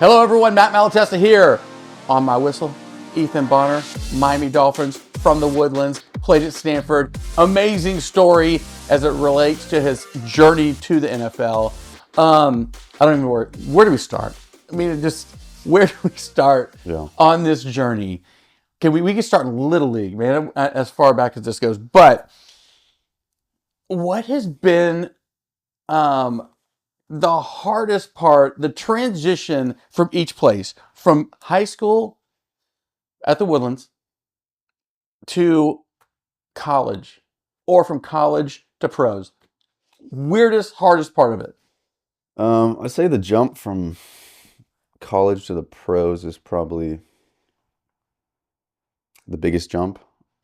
Hello everyone, Matt Malatesta here. On my whistle, Ethan Bonner, Miami Dolphins from the Woodlands, played at Stanford. Amazing story as it relates to his journey to the NFL. I don't even know where do we start? I mean, where do we start on this journey? We can start in Little League, man, as far back as this goes. But what has been the hardest part, the transition from each place, from high school at the Woodlands to college, or from college to pros? Weirdest, hardest part of it? I'd say the jump from college to the pros is probably the biggest jump.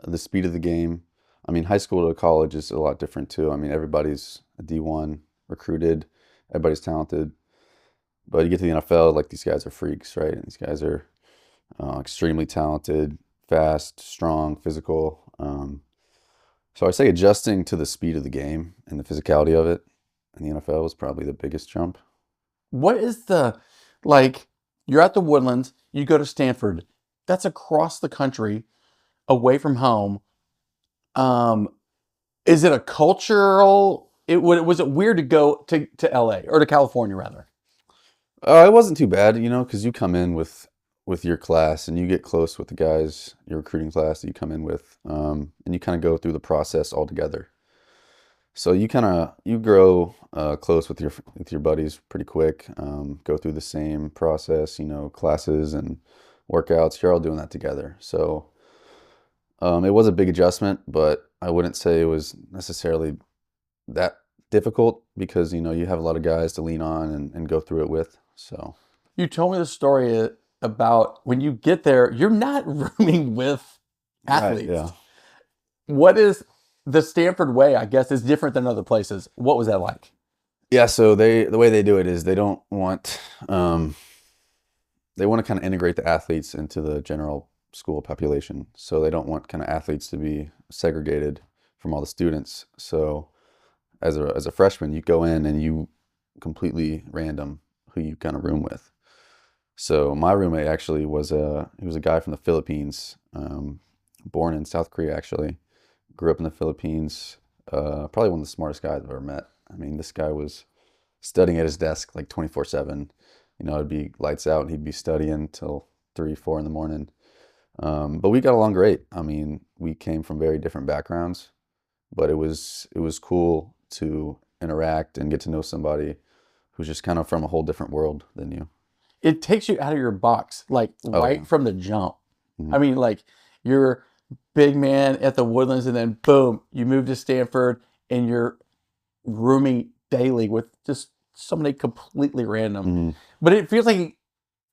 The speed of the game. I mean, high school to college is a lot different too. I mean, everybody's a D1 recruited. Everybody's talented. But you get to the NFL, like, these guys are freaks, right? And these guys are extremely talented, fast, strong, physical. So I'd say adjusting to the speed of the game and the physicality of it in the NFL was probably the biggest jump. What is you're at the Woodlands, you go to Stanford. That's across the country, away from home. Is it a cultural... Was it weird to go to LA or to California rather? It wasn't too bad, because you come in with your class and you get close with the guys, your recruiting class that you come in with, and you kind of go through the process all together. So you grow close with your buddies pretty quick. Go through the same process, classes and workouts. You're all doing that together. So it was a big adjustment, but I wouldn't say it was necessarily that difficult because, you have a lot of guys to lean on and go through it with. So you told me the story about when you get there, you're not rooming with athletes. Right, yeah. What is the Stanford way, I guess, is different than other places. What was that like? Yeah, so the way they do it is they don't want they want to kind of integrate the athletes into the general school population. So they don't want kind of athletes to be segregated from all the students. So as a freshman, you go in and you completely random who you kind of room with. So my roommate actually was a guy from the Philippines, born in South Korea actually, grew up in the Philippines. Probably one of the smartest guys I've ever met. I mean, this guy was studying at his desk like 24/7. It'd be lights out and he'd be studying till 3, 4 in the morning. But we got along great. I mean, we came from very different backgrounds, but it was cool to interact and get to know somebody who's just kind of from a whole different world than you. It takes you out of your box, from the jump. Mm-hmm. I mean, you're big man at the Woodlands and then boom, you move to Stanford and you're rooming daily with just somebody completely random. Mm-hmm. But it feels like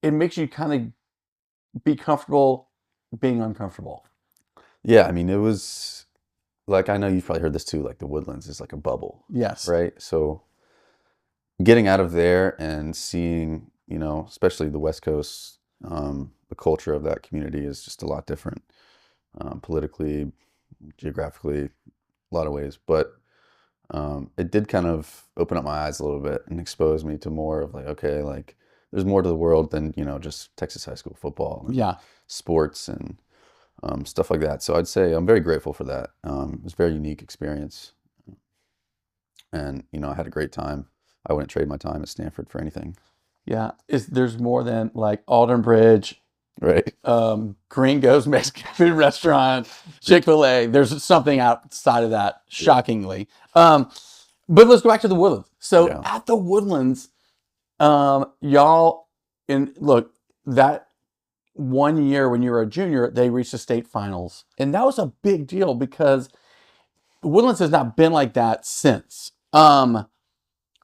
it makes you kind of be comfortable being uncomfortable. Yeah, I mean, it was... I know you've probably heard this too, like the Woodlands is like a bubble. Yes. Right? So getting out of there and seeing, especially the West Coast, the culture of that community is just a lot different, politically, geographically, a lot of ways. But it did kind of open up my eyes a little bit and expose me to more of there's more to the world than, just Texas high school football and sports and stuff like that. So I'd say I'm very grateful for that. It was a very unique experience. And, I had a great time. I wouldn't trade my time at Stanford for anything. Yeah. There's more than Alden Bridge, right? Gringo's Mexican food restaurant, Chick-fil-A. There's something outside of that, shockingly. But let's go back to the Woodlands. So at the Woodlands, that 1 year when you were a junior, they reached the state finals. And that was a big deal because Woodlands has not been like that since. And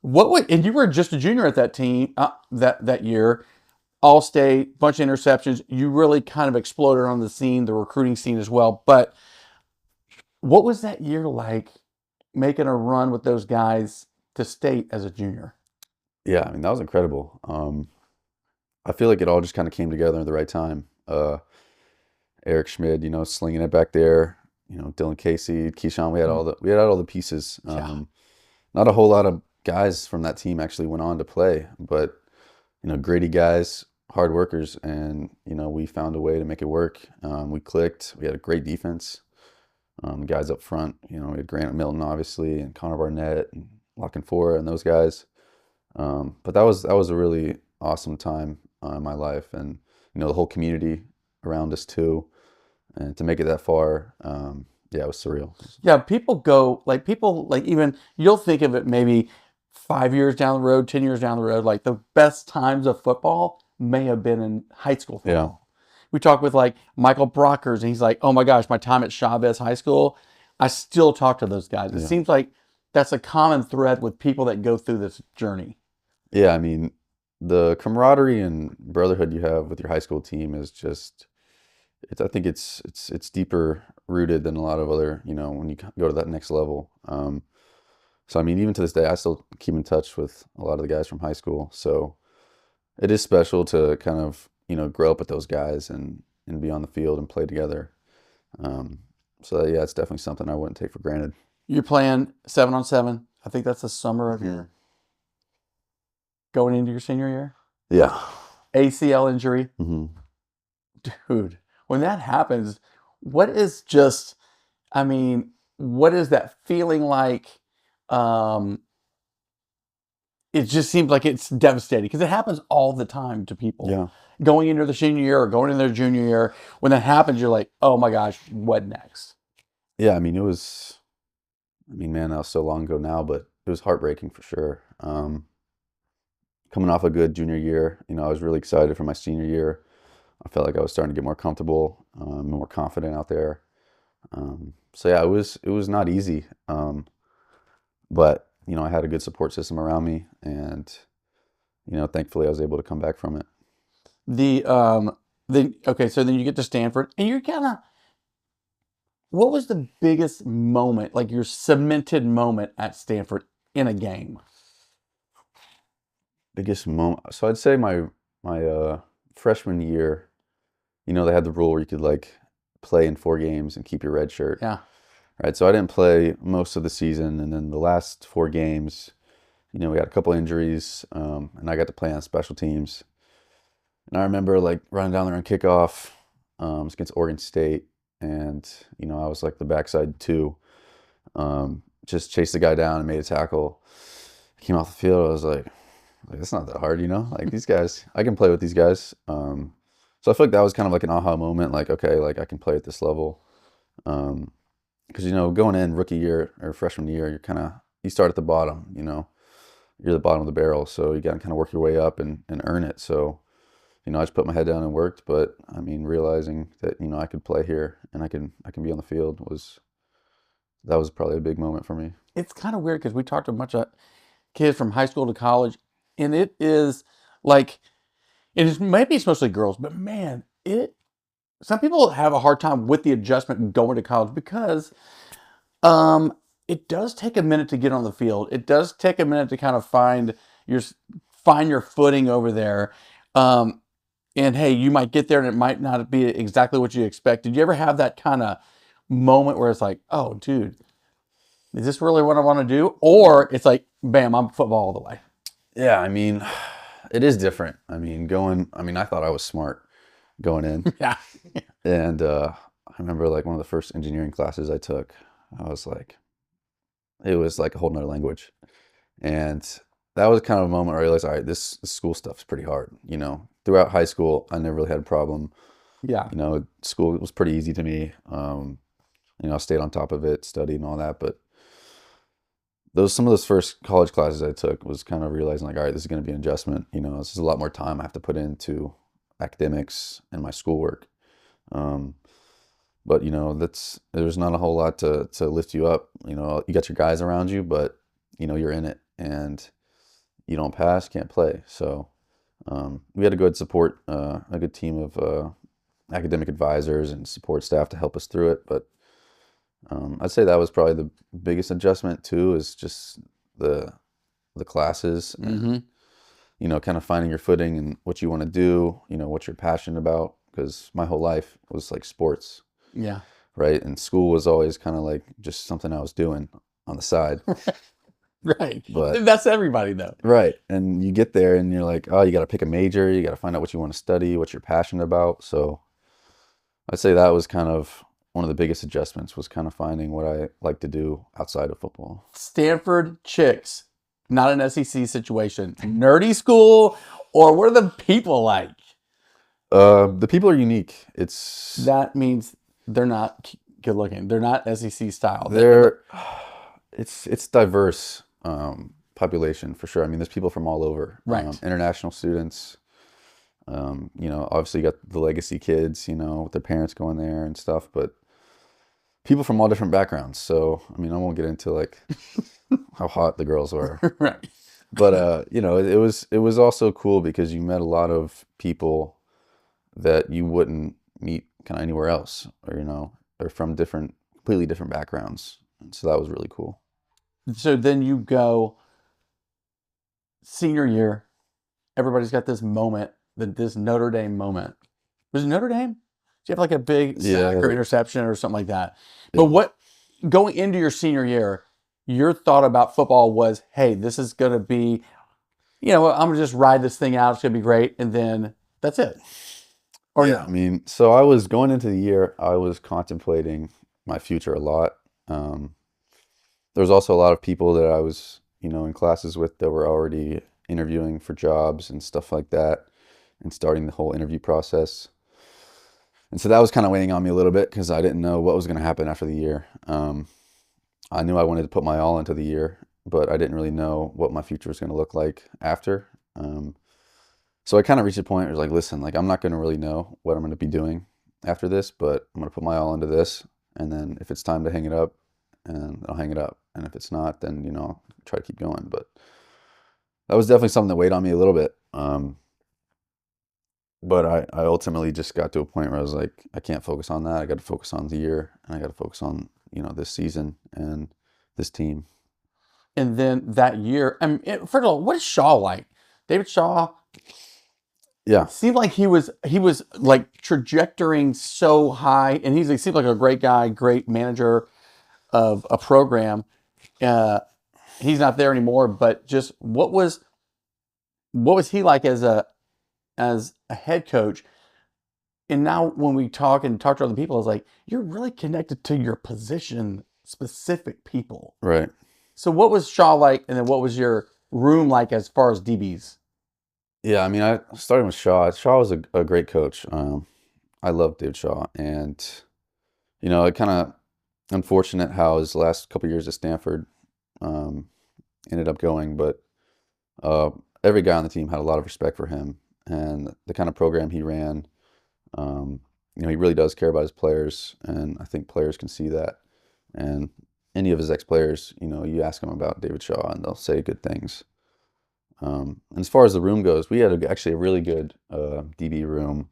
you were just a junior at that team that year, all state, bunch of interceptions. You really kind of exploded on the scene, the recruiting scene as well. But what was that year like, making a run with those guys to state as a junior? Yeah, I mean, that was incredible. I feel like it all just kind of came together at the right time. Eric Schmid, slinging it back there. Dylan Casey, Keyshawn. We had all the pieces. Not a whole lot of guys from that team actually went on to play, but Grady guys hard workers, and we found a way to make it work. We clicked. We had a great defense. The guys up front, we had Grant Milton obviously, and Connor Barnett and Locking Fora and those guys. But that was a really awesome time in my life, and the whole community around us too, and to make it that far, yeah, it was surreal. Yeah, people even you'll think of it maybe 5 years down the road, 10 years down the road, like the best times of football may have been in high school football. We talk with like Michael Brockers, and he's like, "Oh my gosh, my time at Chavez High School, I still talk to those guys." It Yeah. seems like that's a common thread with people that go through this journey. Yeah, I mean, the camaraderie and brotherhood you have with your high school team is just, I think it's deeper rooted than a lot of other, when you go to that next level. So I mean, even to this day, I still keep in touch with a lot of the guys from high school. So it is special to kind of, grow up with those guys and be on the field and play together. So yeah, it's definitely something I wouldn't take for granted. You're playing 7-on-7. I think that's the summer of your going into your senior year. Yeah. ACL injury. hmm Dude, when that happens, what is just, I mean, what is that feeling like? It just seems like it's devastating because it happens all the time to people. Yeah. Going into the senior year or going into their junior year, when that happens, you're like, oh my gosh, what next? Yeah, I mean, man, that was so long ago now, but it was heartbreaking for sure. Coming off a good junior year, I was really excited for my senior year. I felt like I was starting to get more comfortable, more confident out there. So yeah, it was not easy. But I had a good support system around me, and thankfully I was able to come back from it. Okay, so then you get to Stanford, and you're kind of, what was the biggest moment, like your cemented moment at Stanford in a game? Biggest moment. So I'd say my freshman year, they had the rule where you could like play in 4 games and keep your red shirt. Yeah. Right. So I didn't play most of the season, and then the last 4 games, we had a couple injuries, and I got to play on special teams. And I remember like running down there on kickoff, it was against Oregon State, and I was like the backside 2, just chased the guy down and made a tackle. Came off the field, I was like it's not that hard, like these guys, I can play with these guys. So I feel like that was kind of like an aha moment, like okay, like I can play at this level. Because going in rookie year or freshman year, you start at the bottom. You're the bottom of the barrel, so you got to kind of work your way up and earn it. So I just put my head down and worked. But I mean, realizing that I could play here and I can be on the field was probably a big moment for me. It's kind of weird because we talked to a bunch of kids from high school to college, and it is like, maybe it's mostly girls, but man, some people have a hard time with the adjustment going to college because it does take a minute to get on the field. It does take a minute to kind of find your footing over there. And hey, you might get there and it might not be exactly what you expect. Did you ever have that kind of moment where it's like, oh, dude, is this really what I want to do? Or it's like, bam, I'm football all the way. Yeah, I mean, it is different. I mean, I thought I was smart going in. Yeah. And I remember like one of the first engineering classes I took, it was like a whole nother language. And that was kind of a moment where I realized, all right, this school stuff's pretty hard. Throughout high school, I never really had a problem. Yeah. School was pretty easy to me. I stayed on top of it, studied and all that. But some of those first college classes I took was kind of realizing like, all right, this is going to be an adjustment. This is a lot more time I have to put into academics and my schoolwork. But there's not a whole lot to lift you up. You got your guys around you, but you're in it, and you don't pass, can't play. So we had a good team of academic advisors and support staff to help us through it. But I'd say that was probably the biggest adjustment too, is just the classes and kind of finding your footing and what you want to do, what you're passionate about. Because my whole life was like sports. Yeah. Right. And school was always kind of like just something I was doing on the side. Right. But That's everybody though. right, and you get there and you're like, oh, you got to pick a major, you got to find out what you want to study, what you're passionate about. So I'd say that was kind of one of the biggest adjustments, was kind of finding what I like to do outside of football. Stanford chicks, not an SEC situation. Nerdy school, or what are the people like? The people are unique. That means they're not good looking. They're not SEC style. They're it's diverse population for sure. I mean, there's people from all over, Right. International students. Obviously you got the legacy kids, with their parents going there and stuff, but people from all different backgrounds. So, I mean, I won't get into like how hot the girls were, Right. but it was also cool because you met a lot of people that you wouldn't meet kind of anywhere else, or they're from completely different backgrounds. And so that was really cool. So then you go senior year. Everybody's got this moment, this Notre Dame moment. Was it Notre Dame? Do you have like a big sack or interception or something like that? Yeah. But going into your senior year, your thought about football was, hey, this is going to be, I'm going to just ride this thing out. It's going to be great. And then that's it. Or yeah, no? I mean, so I was going into the year, I was contemplating my future a lot. There was also a lot of people that I was, in classes with that were already interviewing for jobs and stuff like that, and starting the whole interview process. And so that was kind of weighing on me a little bit because I didn't know what was going to happen after the year. I knew I wanted to put my all into the year, but I didn't really know what my future was going to look like after. So I kind of reached a point where it was like, listen, like I'm not going to really know what I'm going to be doing after this, but I'm going to put my all into this. And then if it's time to hang it up, and I'll hang it up. And if it's not, then, I'll try to keep going. But that was definitely something that weighed on me a little bit. But I ultimately just got to a point where I was like, I can't focus on that. I got to focus on the year, and I got to focus on, this season and this team. And then that year, first of all, what is Shaw like? David Shaw. Yeah. Seemed like he was like trajectorying so high, and he seemed like a great guy, great manager of a program. He's not there anymore, but just what was he like as a head coach? And now when we talk to other people, it's like you're really connected to your position specific people. Right. So what was Shaw like, and then what was your room like as far as DBs? Yeah, I mean, I started with Shaw. Shaw was a great coach. I love David Shaw, and it kind of unfortunate how his last couple years at Stanford ended up going, but every guy on the team had a lot of respect for him and the kind of program he ran. He really does care about his players, and I think players can see that. And any of his ex-players, you ask them about David Shaw, and they'll say good things. And as far as the room goes, we had actually a really good DB room.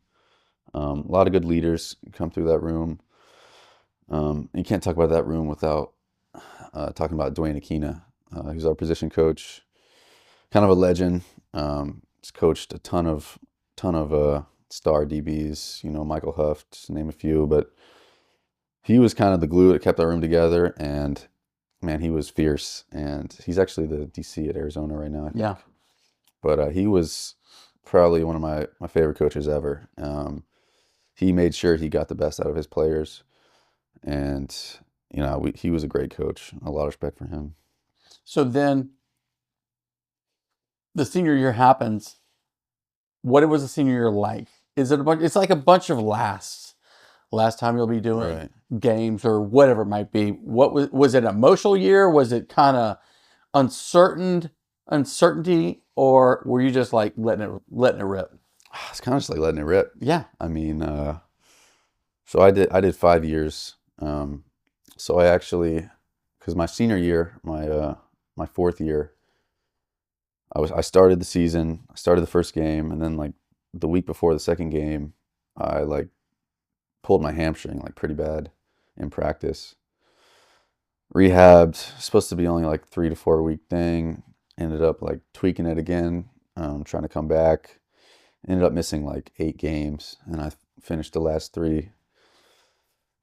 A lot of good leaders come through that room. You can't talk about that room without talking about Dwayne Aquina. He's our position coach, kind of a legend. He's coached a ton of star DBs, Michael Huff, to name a few, but he was kind of the glue that kept that room together. And man, he was fierce. And he's actually the DC at Arizona right now, I think. Yeah. But he was probably one of my favorite coaches ever. He made sure he got the best out of his players, and he was a great coach. A lot of respect for him. So then the senior year happens. What was the senior year like? Is it it's like a bunch of last time you'll be doing games or whatever it might be. What was it an emotional year? Was it kind of uncertainty, or were you just like letting it rip? It's kind of just like letting it rip. Yeah. I mean, so I did 5 years. So I actually, because my senior year, my fourth year, I started the season. I started the first game, and then like the week before the second game, I like pulled my hamstring like pretty bad in practice. Rehabbed, supposed to be only like 3 to 4 week thing. Ended up like tweaking it again, trying to come back. Ended up missing like 8 games, and I finished the last 3.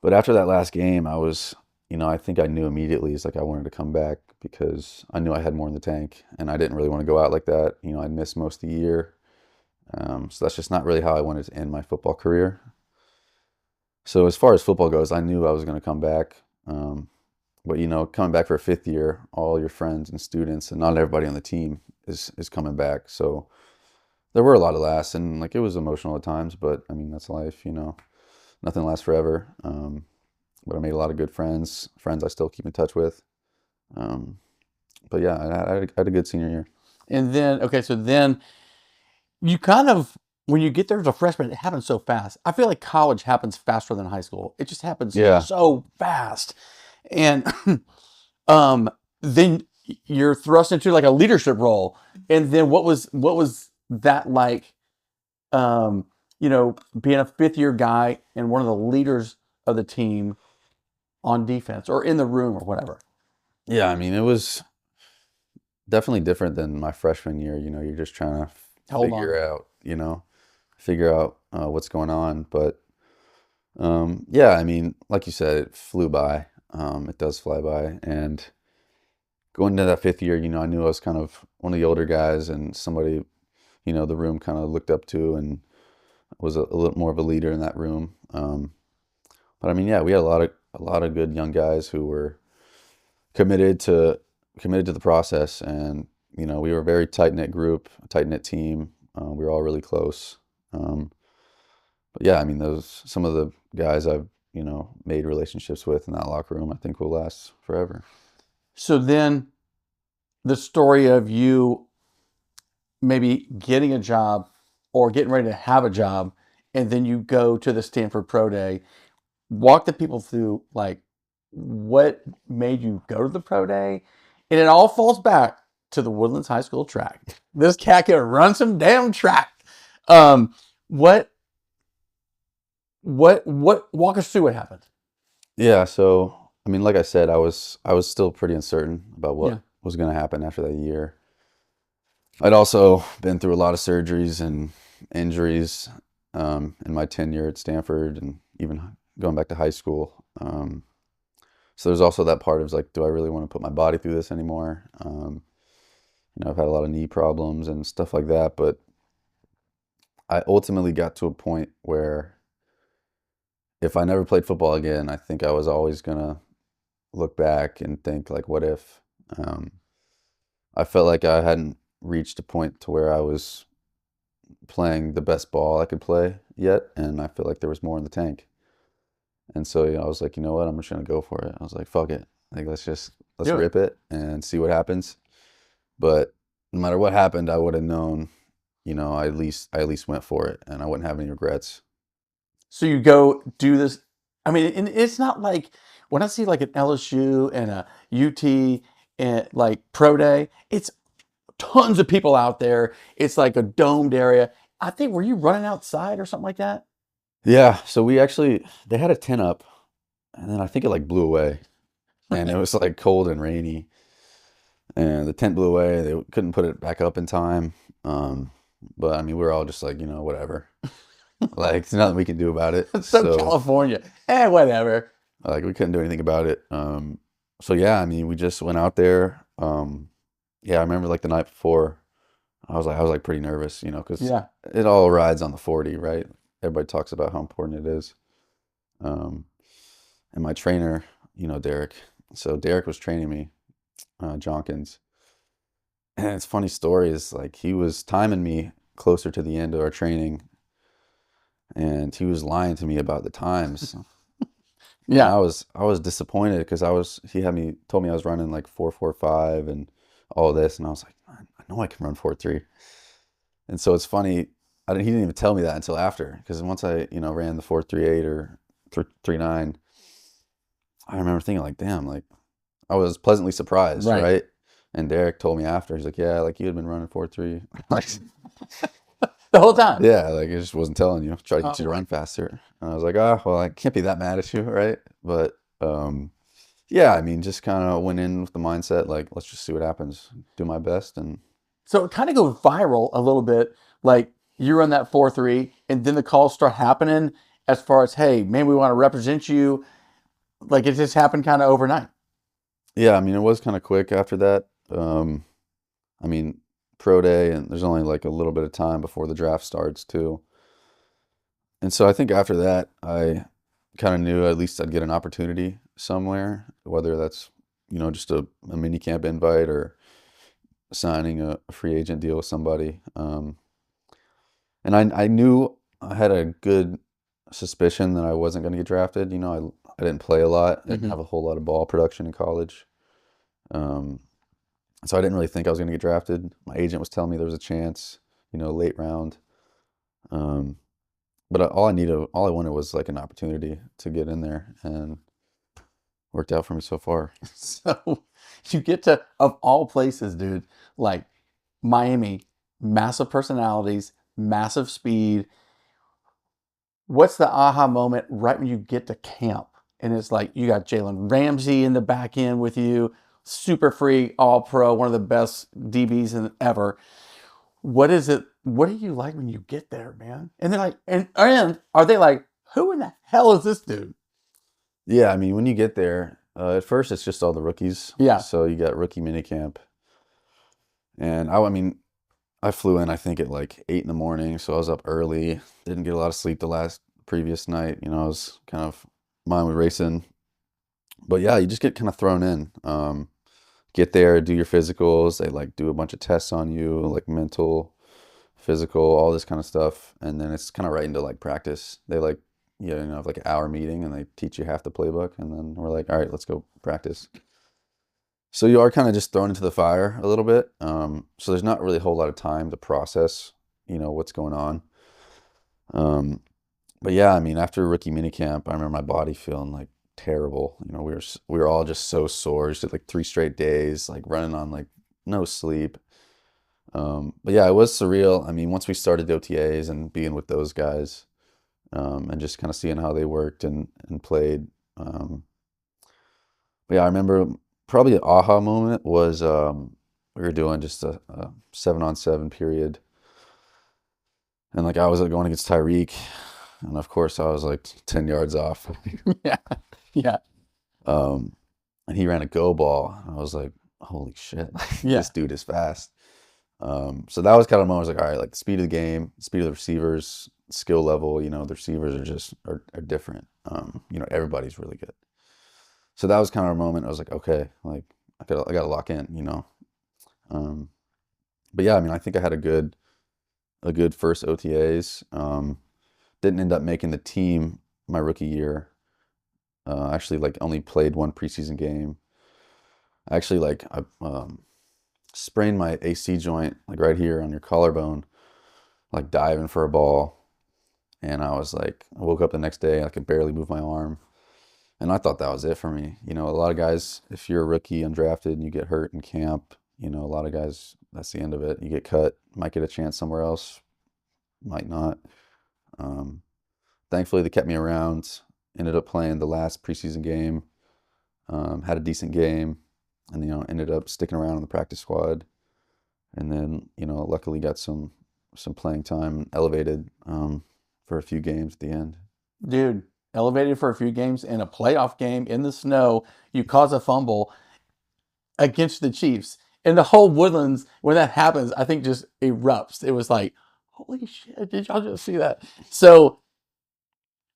But after that last game, I was I think I knew immediately is like I wanted to come back because I knew I had more in the tank, and I didn't really want to go out like that. I'd missed most of the year. So that's just not really how I wanted to end my football career. So as far as football goes, I knew I was going to come back. But coming back for a fifth year, all your friends and students and not everybody on the team is coming back. So there were a lot of laughs, and like it was emotional at times, but I mean that's life, nothing lasts forever. But I made a lot of good friends I still keep in touch with. But yeah, I had a good senior year. And then, okay, so then you kind of, when you get there as a freshman, it happens so fast. I feel like college happens faster than high school. It just happens Yeah. so fast. And then you're thrust into like a leadership role. And then what was that like, being a fifth year guy and one of the leaders of the team on defense or in the room or whatever? Yeah, I mean, it was definitely different than my freshman year. You're just trying to figure out what's going on. But yeah, I mean, like you said, it flew by. It does fly by. And going into that fifth year, I knew I was kind of one of the older guys and somebody, the room kind of looked up to and was a little more of a leader in that room. But I mean, yeah, we had a lot of good young guys who were committed to the process, and we were a very tight knit group, a tight knit team. We were all really close. But yeah, I mean, some of the guys I've made relationships with in that locker room, I think will last forever. So then, the story of you maybe getting a job or getting ready to have a job, and then you go to the Stanford Pro Day. Walk the people through like what made you go to the pro day, and it all falls back to the Woodlands High School track. This cat can run some damn track. What walk us through what happened? Yeah, so I mean, like I said, I was still pretty uncertain about what Yeah. was going to happen after that year. I'd also been through a lot of surgeries and injuries in my tenure at Stanford, and even going back to high school. So there's also that part of like, do I really want to put my body through this anymore? I've had a lot of knee problems and stuff like that, but I ultimately got to a point where if I never played football again, I think I was always gonna look back and think like, what if? I felt like I hadn't reached a point to where I was playing the best ball I could play yet, and I feel like there was more in the tank. And so, I was like, you know what? I'm just gonna go for it. I was like, fuck it. Like, let's Do it. rip it and see what happens. But no matter what happened, I would have known, I at least went for it, and I wouldn't have any regrets. So you go do this. I mean, and it's not like when I see like an LSU and a UT and like pro day, it's tons of people out there. It's like a domed area. I think, were you running outside or something like that? Yeah. So they had a tent up, and then I think it like blew away, and it was like cold and rainy, and the tent blew away. They couldn't put it back up in time. But I mean, we were all just like, whatever. Like, there's nothing we can do about it. It's so California. Whatever. Like, we couldn't do anything about it. So yeah, I mean, we just went out there. Yeah, I remember like the night before, I was like pretty nervous, because Yeah. it all rides on the 40, right? Everybody talks about how important it is. And my trainer, Derek. So Derek was training me, Jonkins. And it's a funny story is like he was timing me closer to the end of our training, and he was lying to me about the times. Yeah. And I was disappointed because told me I was running like 4:45 and all this, and I was like, I know I can run 4:3. And so it's funny, he didn't even tell me that until after, because once I ran the 4:38 or 3:39, I remember thinking like, damn, like I was pleasantly surprised, right? And Derek told me after, he's like, yeah, like you had been running 4:3 like The whole time. yeah, like I just wasn't telling you, try to get you to run faster. And I was like, well, I can't be that mad at you, right? But yeah, I mean, just kind of went in with the mindset like, let's just see what happens, do my best. And So it kind of goes viral a little bit. Like you run that 4:3, and then the calls start happening as far as, hey, man, we want to represent you. Like it just happened kind of overnight. Yeah, I mean, it was kind of quick after that. I mean, pro day, and there's only like a little bit of time before the draft starts too. And so I think after that, I kind of knew at least I'd get an opportunity somewhere, whether that's, just a mini camp invite or signing a free agent deal with somebody. And I knew I had a good suspicion that I wasn't going to get drafted. I didn't play a lot. I didn't Hmm. have a whole lot of ball production in college. Um, so I didn't really think I was going to get drafted. My agent was telling me there was a chance, late round. Um, but all I wanted was like an opportunity to get in there, and worked out for me so far. So you get to, of all places, dude, like Miami, massive personalities, massive speed. What's the aha moment right when you get to camp? And it's like you got Jalen Ramsey in the back end with you, super free, all pro, one of the best DBs ever. What is it? What are you like when you get there, man? And they're like, and are they like, who in the hell is this dude? Yeah, I mean, when you get there, at first it's just all the rookies. Yeah. So you got rookie minicamp, and I mean, I flew in I think at like 8 in the morning, so I was up early. Didn't get a lot of sleep the last previous night. I was kind of mind was racing, but yeah, you just get kind of thrown in. Get there, do your physicals. They like do a bunch of tests on you, like mental, physical, all this kind of stuff, and then it's kind of right into like practice. They like have like an hour meeting, and they teach you half the playbook, and then we're like, all right, let's go practice. So you are kind of just thrown into the fire a little bit. So there's not really a whole lot of time to process, what's going on. Um, but yeah, I mean, after rookie minicamp, I remember my body feeling like terrible. We were all just so sore. Just did like 3 straight days, like running on like no sleep. But yeah, it was surreal. I mean, once we started the OTAs and being with those guys, and just kind of seeing how they worked and played. But yeah, I remember probably an aha moment was we were doing just a 7-on-7 period, and like I was like, going against Tyreek, and of course I was like 10 yards off. Yeah. Yeah. Um, and he ran a go ball, and I was like, holy shit, Yeah. this dude is fast. So that was kind of the moment I was like, all right, like the speed of the game, speed of the receivers, skill level, the receivers are different. Everybody's really good. So that was kind of a moment I was like, okay, like I gotta lock in. Um, but yeah, I mean, I think I had a good first OTAs. Didn't end up making the team my rookie year. Actually, like only played one preseason game. Actually, like I sprained my AC joint like right here on your collarbone, like diving for a ball, and I woke up the next day, I could barely move my arm. And I thought that was it for me. A lot of guys, if you're a rookie undrafted and you get hurt in camp, a lot of guys, that's the end of it. You get cut, might get a chance somewhere else, might not. Um, Thankfully, they kept me around. Ended up playing the last preseason game, had a decent game, and ended up sticking around on the practice squad. And then luckily got some playing time, elevated for a few games at the end. Dude, elevated for a few games in a playoff game in the snow. You cause a fumble against the Chiefs. And the whole Woodlands, when that happens, I think just erupts. It was like, holy shit, did y'all just see that? So,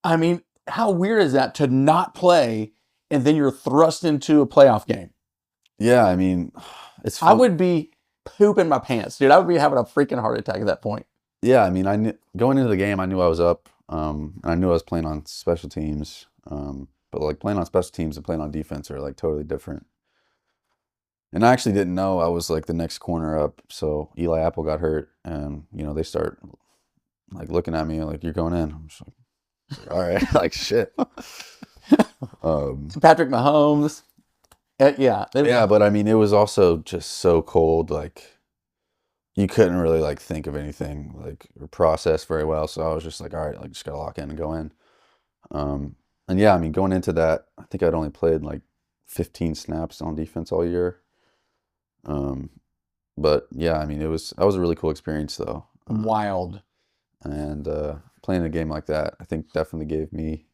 I mean, how weird is that to not play and then you're thrust into a playoff game? Yeah, I mean, it's I fun. would be pooping my pants, dude. I would be having a freaking heart attack at that point. Yeah, I mean, I knew going into the game, I knew I was up. And I knew I was playing on special teams. But like playing on special teams and playing on defense are like totally different. And I actually didn't know I was like the next corner up. So Eli Apple got hurt, and they start like looking at me like, you're going in. I'm just like, all right, like shit. Patrick Mahomes. Yeah. Yeah, but I mean, it was also just so cold. Like you couldn't really like think of anything like or process very well. So I was just like, all right, like just gotta lock in and go in. Um, and yeah, I mean, going into that, I think I'd only played like 15 snaps on defense all year. Um, but yeah, I mean, that was a really cool experience though. Wild. And playing a game like that, I think definitely gave me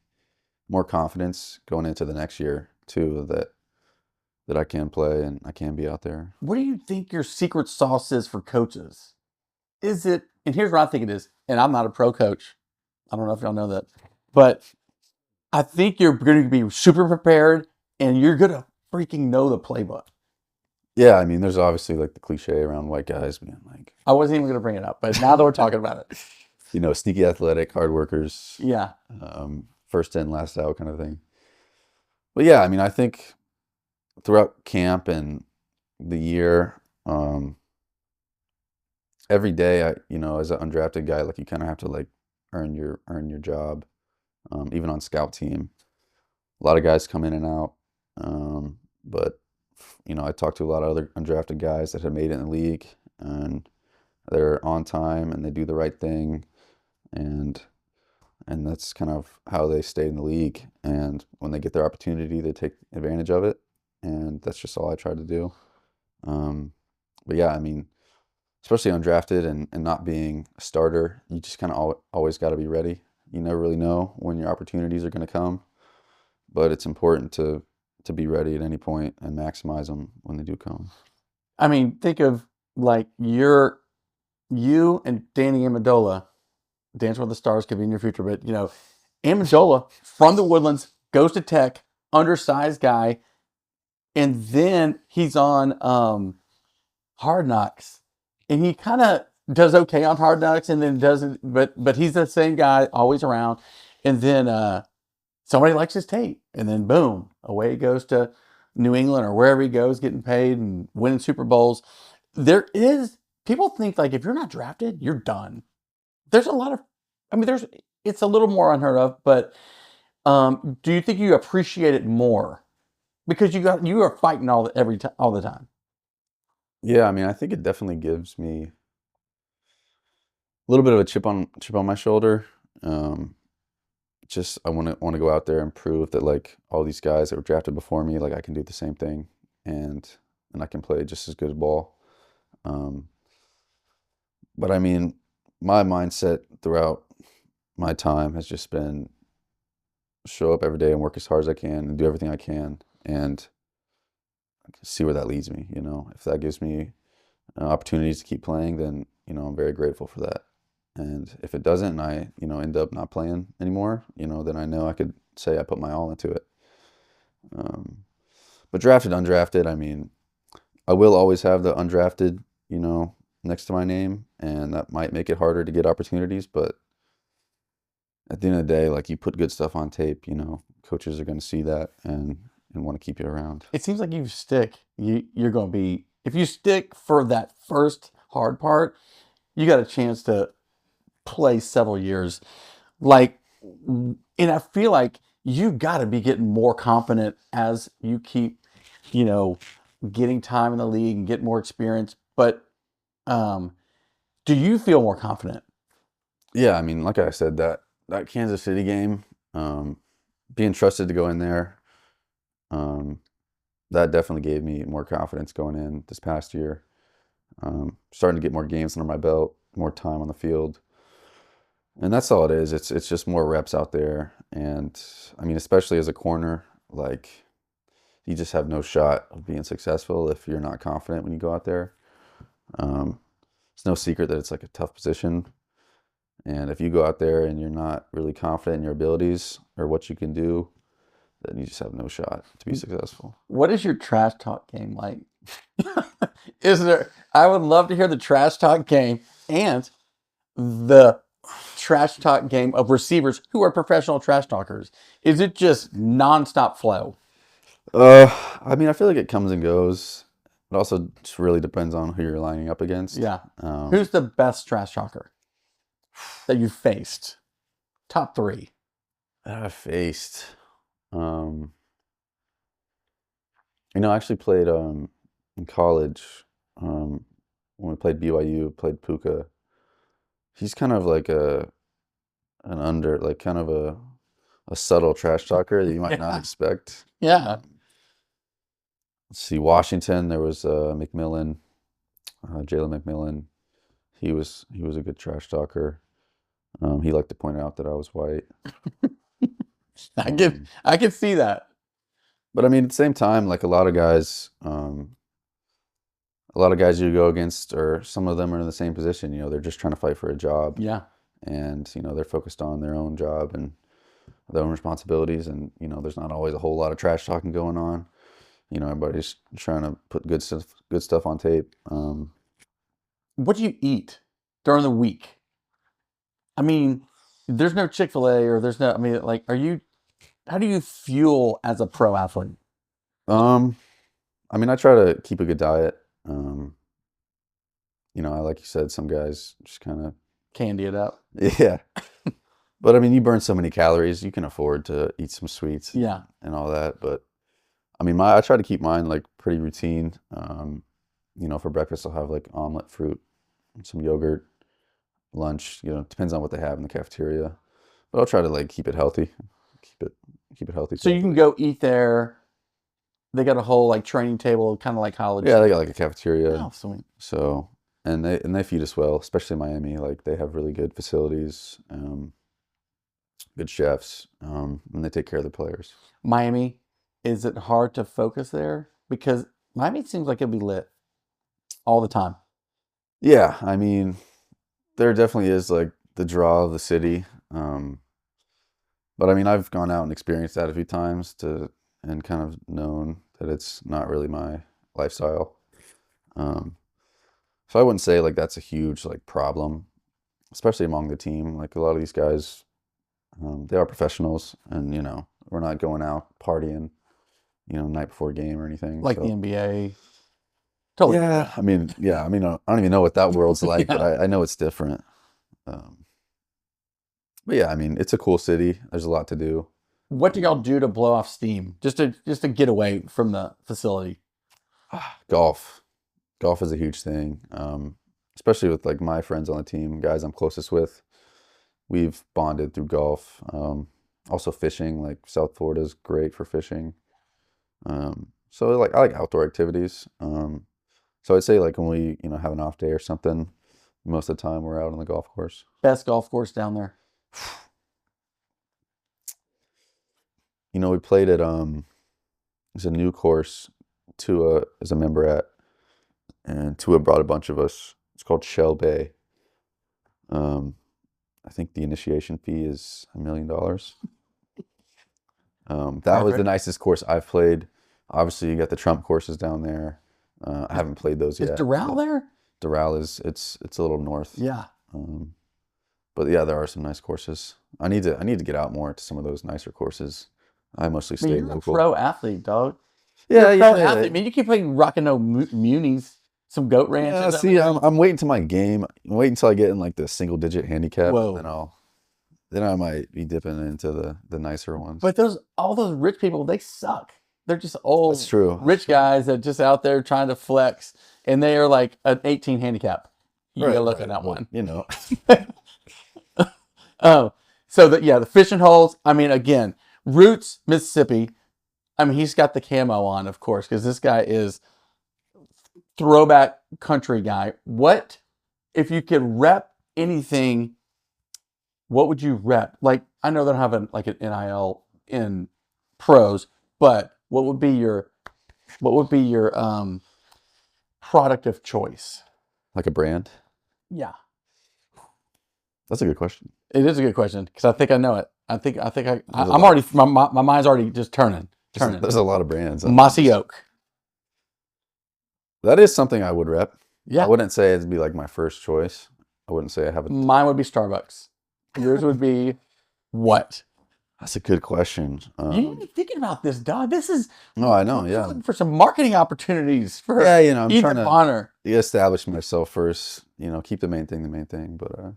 more confidence going into the next year too, that I can play and I can be out there. What do you think your secret sauce is for coaches? Is it, and here's what I think it is, and I'm not a pro coach. I don't know if y'all know that, but I think you're going to be super prepared and you're going to freaking know the playbook. Yeah, I mean, there's obviously like the cliche around white guys being like, I wasn't even going to bring it up, but now that we're talking about it, sneaky athletic, hard workers, yeah. first in, last out kind of thing. But yeah, I mean, I think throughout camp and the year, every day, as an undrafted guy, like you kind of have to like earn your job. Even on scout team, a lot of guys come in and out. But I talked to a lot of other undrafted guys that have made it in the league, and they're on time and they do the right thing, and that's kind of how they stay in the league. And when they get their opportunity, they take advantage of it, and that's just all I try to do. But yeah, I mean, especially undrafted and not being a starter, you just kind of always got to be ready. You never really know when your opportunities are going to come, but it's important to be ready at any point and maximize them when they do come. I mean, think of like you and Danny Amendola, Dance with the Stars could be in your future, but Amendola from the Woodlands goes to Tech, undersized guy, and then he's on Hard Knocks, and he kind of does okay on Hard Knocks, and then doesn't. But he's the same guy, always around, and then somebody likes his tape, and then boom, away he goes to New England or wherever he goes, getting paid and winning Super Bowls. People think like if you're not drafted, you're done. There's a lot of, I mean, it's a little more unheard of, but do you think you appreciate it more because you are fighting all the time? Yeah, I mean, I think it definitely gives me a little bit of a chip on my shoulder. Just I want to go out there and prove that like all these guys that were drafted before me, like I can do the same thing, and I can play just as good a ball. Um, but I mean, my mindset throughout my time has just been show up every day and work as hard as I can and do everything I can and see where that leads me. If that gives me opportunities to keep playing, then I'm very grateful for that. And if it doesn't, and I end up not playing anymore, then I know I could say I put my all into it. But drafted, undrafted, I mean, I will always have the undrafted, next to my name, and that might make it harder to get opportunities. But at the end of the day, like you put good stuff on tape, coaches are going to see that and want to keep you around. It seems like you stick. You're going to be, if you stick for that first hard part, you got a chance to play several years. Like, and I feel like you got to be getting more confident as you keep, getting time in the league and get more experience. But do you feel more confident? Yeah, I mean, like I said, that Kansas City game, being trusted to go in there, that definitely gave me more confidence going in this past year. Starting to get more games under my belt, more time on the field. And that's all it is. It's just more reps out there. And I mean, especially as a corner, like you just have no shot of being successful if you're not confident when you go out there. It's no secret that it's like a tough position. And if you go out there and you're not really confident in your abilities or what you can do, then you just have no shot to be successful. What is your trash talk game like? I would love to hear the trash talk game and the trash talk game of receivers who are professional trash talkers. Is it just nonstop flow? I mean, I feel like it comes and goes. It also just really depends on who you're lining up against. Yeah. Who's the best trash talker that you've faced? Top three. That I've faced. I actually played in college when we played BYU, played Puka. He's kind of like like kind of a subtle trash talker that you might not expect. Yeah. Let's see, Washington. There was McMillan, Jalen McMillan. He was a good trash talker. He liked to point out that I was white. I can see that. But I mean, at the same time, like a lot of guys you go against, or some of them are in the same position. You know, they're just trying to fight for a job, Yeah. and you know they're focused on their own job and their own responsibilities, and you know there's not always a whole lot of trash talking going on. You know, everybody's trying to put good stuff on tape. What do you eat during the week? I mean, there's no Chick-fil-A or there's no, I mean, like, how do you fuel as a pro athlete? I mean, I try to keep a good diet. You know, like you said, some guys just kind of, Candy it up. yeah. But I mean, you burn so many calories, you can afford to eat some sweets Yeah. and all that. But I mean, I try to keep mine like pretty routine. You know, for breakfast, I'll have like omelet, fruit, some yogurt. Lunch, you know, depends on what they have in the cafeteria. But I'll try to like keep it healthy. Keep it healthy. So you can go eat there. They got a whole like training table, kind of like college. Yeah, they got like a cafeteria. Oh, sweet. So, and they feed us well, especially Miami. Like they have really good facilities, good chefs, and they take care of the players. Miami, is it hard to focus there? Because Miami seems like it'd be lit all the time. Yeah, I mean, there definitely is like the draw of the city. But I mean, I've gone out and experienced that a few times and kind of known that it's not really my lifestyle. So I wouldn't say like that's a huge like problem, especially among the team. Like a lot of these guys, they are professionals, and you know, we're not going out partying, you know, night before game or anything. Like so. the NBA. Totally. Yeah, I mean, I don't even know what that world's like, Yeah. but I know it's different. But yeah, I mean, it's a cool city. There's a lot to do. What do y'all do to blow off steam? Just to get away from the facility. Golf. Golf is a huge thing, especially with like my friends on the team, guys I'm closest with. We've bonded through golf. Also fishing, like South Florida is great for fishing. So like I like outdoor activities. So I'd say like when we, you know, have an off day or something, most of the time we're out on the golf course. Best golf course down there. You know, we played at there's a new course Tua is a member at, and Tua brought a bunch of us. It's called Shell Bay. I think the initiation fee is $1 million. That was the nicest course I've played. Obviously, you got the Trump courses down there. I haven't played those yet. Is Doral there? Doral it's a little north. Yeah. But yeah, there are some nice courses. I need to get out more to some of those nicer courses. I mostly stay You're local. a pro athlete, dog. Yeah, You're a pro yeah. athlete. I mean, you keep playing rocking no munis, some goat ranches. Yeah, see, I'm waiting till my game. I'm waiting until I get in like the single digit handicap. Whoa. Then I might be dipping into the nicer ones. But all those rich people, they suck. They're just old, That's true. rich guys that are just out there trying to flex, and they are like an 18 handicap. You gotta look at that one. You know. Oh, so the fishing holes. I mean, again, Roots, Mississippi. I mean, he's got the camo on, of course, because this guy is throwback country guy. What if you could rep anything? What would you rep? Like, I know they don't have an NIL in pros, but what would be your product of choice? Like a brand? Yeah, That's a good question. it is a good question because I think I know it. I'm already my mind's already just turning. There's a lot of brands. Mossy Oak. That is something I would rep. Yeah, I wouldn't say it'd be like my first choice. I wouldn't say I have a. Mine would be Starbucks. Yours would be what? That's a good question. You need to be thinking about this, dog. This is. No, I know. Yeah. Looking for some marketing opportunities for. Yeah, you know, I'm Ethan trying Bonner. to establish myself first. You know, keep the main thing the main thing. But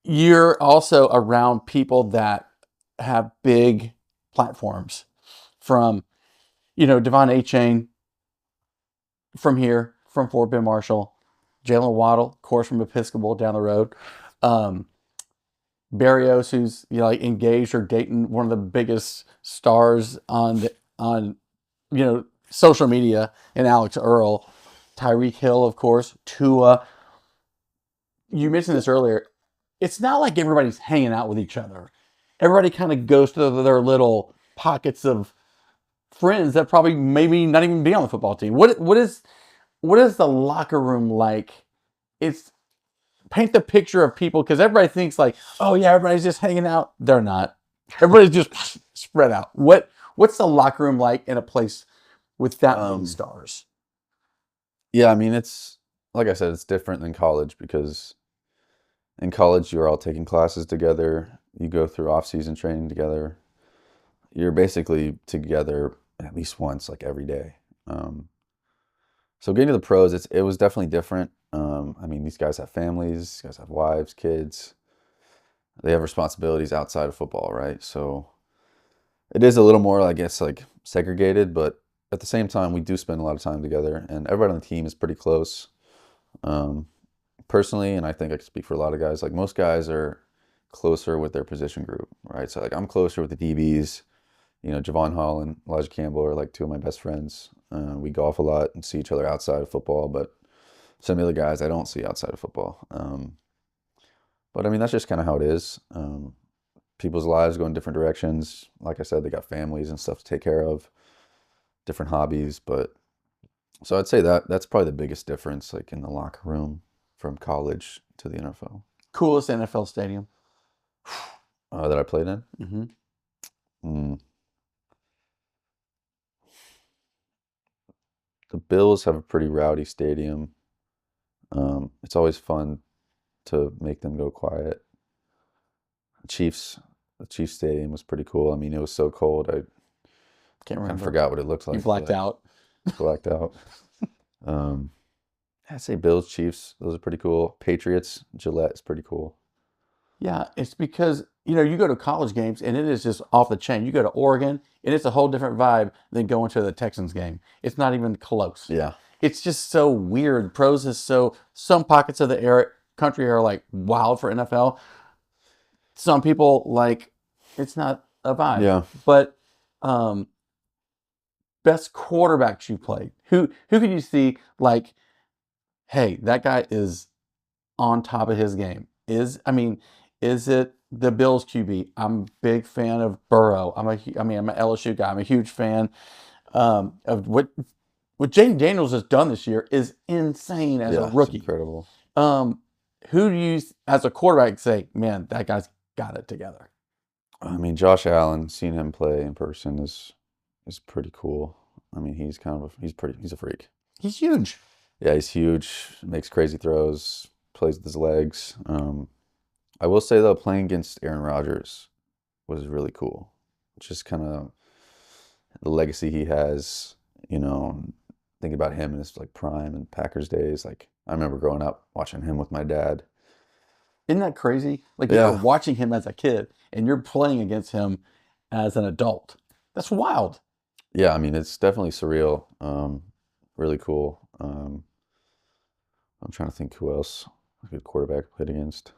you're also around people that have big platforms, from, Devon A-Chain from here, from Fort Bend Marshall, Jalen Waddle, of course, from Episcopal down the road. Barrios, who's engaged or dating one of the biggest stars on social media, and Alex Earl, Tyreek Hill, of course, Tua. You mentioned this earlier. It's not like everybody's hanging out with each other. everybody kind of goes to their little pockets of friends that probably maybe not even be on the football team. What is the locker room like? It's paint the picture of people, because everybody thinks like, oh yeah, everybody's just hanging out. They're not. Everybody's just spread out. What's the locker room like in a place with that many stars? Yeah, I mean, it's like I said, it's different than college because in college you're all taking classes together. You go through off-season training together. You're basically together at least once, like every day. So getting to the pros, it was definitely different. I mean, these guys have families, these guys have wives, kids. They have responsibilities outside of football, right? So it is a little more, I guess, like segregated, but at the same time, we do spend a lot of time together, and everybody on the team is pretty close. Um, Personally, and I think I can speak for a lot of guys, like most guys are closer with their position group, right? So like I'm closer with the DBs. Javon Hall and Elijah Campbell are like two of my best friends. We golf a lot and see each other outside of football, but some of the other guys I don't see outside of football. But I mean, that's just kind of how it is. People's lives go in different directions. Like I said, they got families and stuff to take care of, different hobbies. But so I'd say that's probably the biggest difference, like in the locker room from college to the NFL. Coolest NFL stadium? That I played in? Mm-hmm. The Bills have a pretty rowdy stadium. It's always fun to make them go quiet. The Chiefs stadium was pretty cool. I mean, it was so cold. I Can't kind of remember. forgot what it looked like. You blacked out. Blacked out. I'd say Bills, Chiefs, those are pretty cool. Patriots, Gillette is pretty cool. Yeah, it's because, you go to college games and it is just off the chain. You go to Oregon and it's a whole different vibe than going to the Texans game. It's not even close. Yeah. It's just so weird. Pros is some pockets of the country are like wild for NFL. Some people like, it's not a vibe. Yeah. But best quarterbacks you played. Who could you see like, hey, that guy is on top of his game? Is it the Bills QB? I'm a big fan of Burrow. I'm an LSU guy. I'm a huge fan of what Jaden Daniels has done this year is insane as a rookie. It's incredible. Who do you, as a quarterback, say, man, that guy's got it together? I mean, Josh Allen, seeing him play in person is pretty cool. I mean, he's a freak. He's huge. Yeah, he's huge. Makes crazy throws. Plays with his legs. I will say though, playing against Aaron Rodgers was really cool. Just kind of the legacy he has. Thinking about him in his like prime and Packers days. Like I remember growing up watching him with my dad. Isn't that crazy? Like Yeah. you're watching him as a kid and you're playing against him as an adult. That's wild. Yeah, I mean it's definitely surreal. Really cool. I'm trying to think who else a good quarterback I played against.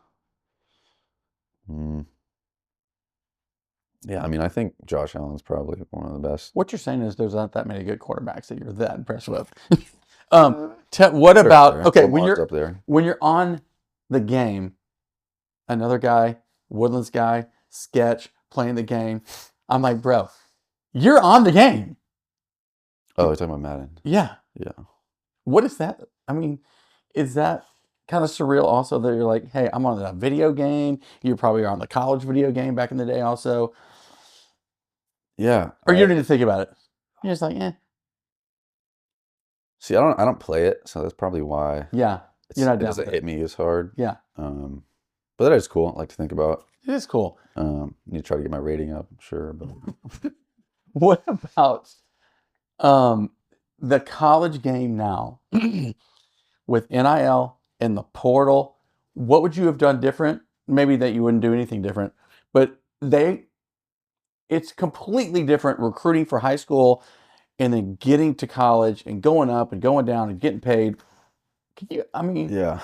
Yeah, I mean, I think Josh Allen's probably one of the best. What you're saying is there's not that many good quarterbacks that you're that impressed with. What about Sure, okay Lamar's up there. when you're on the game, another guy, Woodlands guy, sketch playing the game. I'm like, bro, you're on the game. Oh, you're talking about Madden. Yeah. Yeah. What is that? I mean, is that kind of surreal also that you're like, hey, I'm on a video game. You probably are on the college video game back in the day also. Yeah. Or you don't even think about it. You're just like, See, I don't play it, so that's probably why. Yeah. You're not it down doesn't with hit me as hard. Yeah. But that is cool. I like to think about. It is cool. Need to try to get my rating up, I'm sure. But What about the college game now with NIL and the portal? What would you have done different? Maybe that you wouldn't do anything different, but it's completely different recruiting for high school and then getting to college and going up and going down and getting paid. yeah.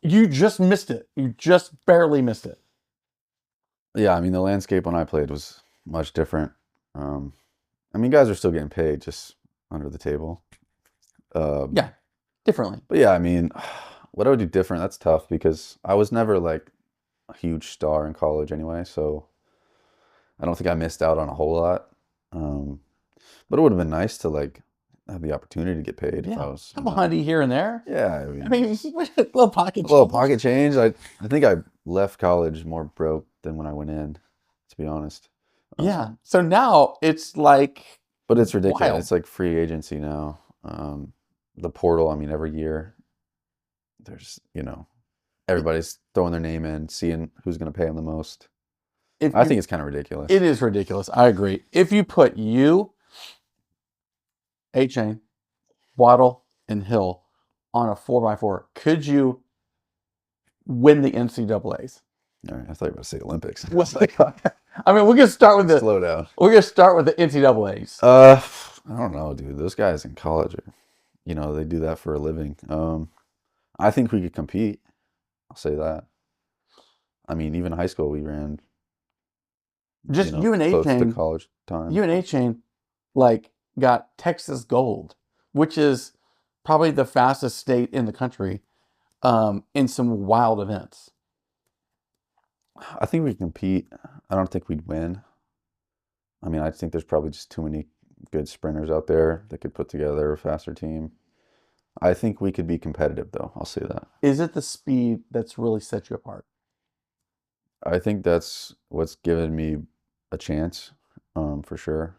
You just missed it. You just barely missed it. Yeah, I mean, the landscape when I played was much different. I mean, guys are still getting paid just under the table. Yeah, differently. But yeah, I mean, what I would do different, that's tough because I was never like a huge star in college anyway. So I don't think I missed out on a whole lot. But it would have been nice to like have the opportunity to get paid if I was. Couple $100 here and there. Yeah, I mean, a little pocket change. a little pocket change. I think I left college more broke than when I went in, to be honest. Yeah. So now it's like, but it's ridiculous. wild. It's like free agency now. The portal. I mean, every year there's everybody's throwing their name in, seeing who's going to pay them the most. I think it's kind of ridiculous. It is ridiculous. I agree. If you put you, A-Chain, Waddle, and Hill on a 4x4, could you win the NCAAs? All right, I thought you were going to say Olympics. I mean, we're gonna start with slow down. We're gonna start with the NCAAs. I don't know, dude. Those guys in college are, they do that for a living. I think we could compete. I'll say that. I mean, even high school we ran. Just you and close A-Chain. to college time. You and A-Chain, got Texas Gold, which is probably the fastest state in the country, in some wild events. I think we can compete. I don't think we'd win. I mean, I think there's probably just too many good sprinters out there that could put together a faster team. I think we could be competitive, though. I'll say that. Is it the speed that's really set you apart? I think that's what's given me a chance, for sure.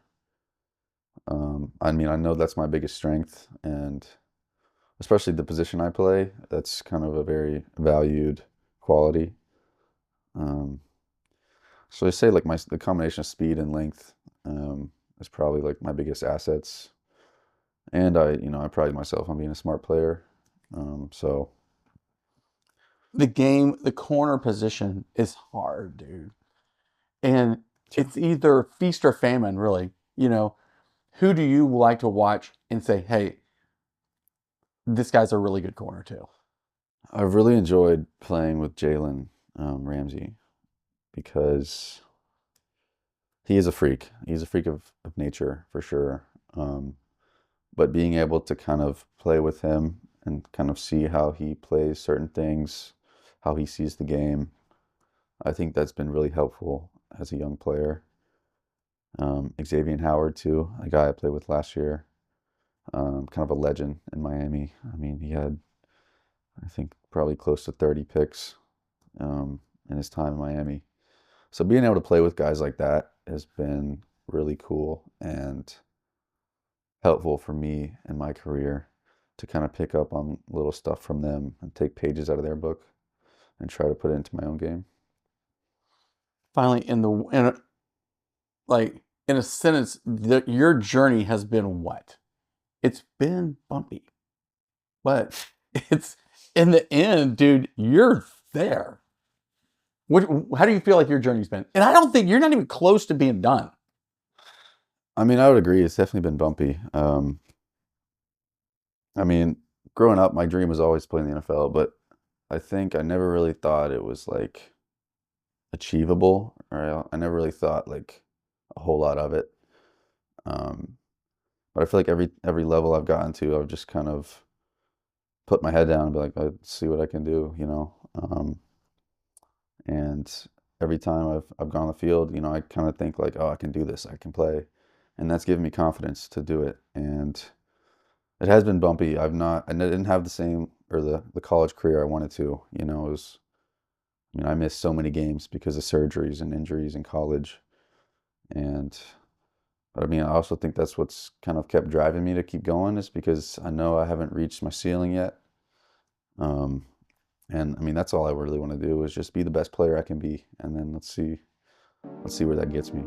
I mean, I know that's my biggest strength, and especially the position I play, that's kind of a very valued quality. So I say like the combination of speed and length is probably like my biggest assets, and I pride myself on being a smart player. So the corner position is hard, dude, and it's either feast or famine, really. Who do you like to watch and say, hey, this guy's a really good corner too? I've really enjoyed playing with Jalen Ramsey because he is a freak. He's a freak of nature for sure. But being able to kind of play with him and kind of see how he plays certain things, how he sees the game, I think that's been really helpful as a young player. Xavier Howard too, a guy I played with last year, kind of a legend in Miami. I mean, he had, I think, probably close to 30 picks in his time in Miami. So being able to play with guys like that has been really cool and helpful for me in my career to kind of pick up on little stuff from them and take pages out of their book and try to put it into my own game. Finally, in a sentence, your journey has been what? It's been bumpy, but it's in the end, dude, you're there. How do you feel like your journey's been? And I don't think you're not even close to being done. I mean, I would agree. It's definitely been bumpy. I mean, growing up, my dream was always playing the NFL, but I think I never really thought it was like achievable, or I never really thought like a whole lot of it. But I feel like every level I've gotten to, I've just kind of put my head down and be like, let's see what I can do, and every time I've gone on the field, I kind of think like, oh, I can do this, I can play, and that's given me confidence to do it. And it has been bumpy. I didn't have the same or the college career I wanted to. I missed so many games because of surgeries and injuries in college, but I also think that's what's kind of kept driving me to keep going, is because I know I haven't reached my ceiling yet. And that's all I really want to do, is just be the best player I can be, and then let's see where that gets me.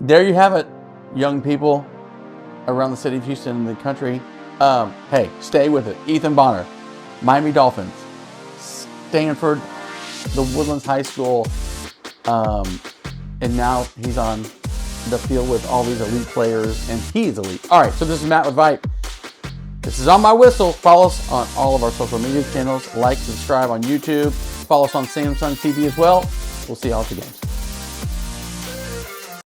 There you have it, young people around the city of Houston and the country. Hey, stay with it. Ethan Bonner, Miami Dolphins, Stanford, the Woodlands High School, and now he's on the field with all these elite players, and he's elite. All right, so this is Matt with VYPE. This is On My Whistle. Follow us on all of our social media channels. Like, subscribe on YouTube. Follow us on Samsung TV as well. We'll see y'all at the games.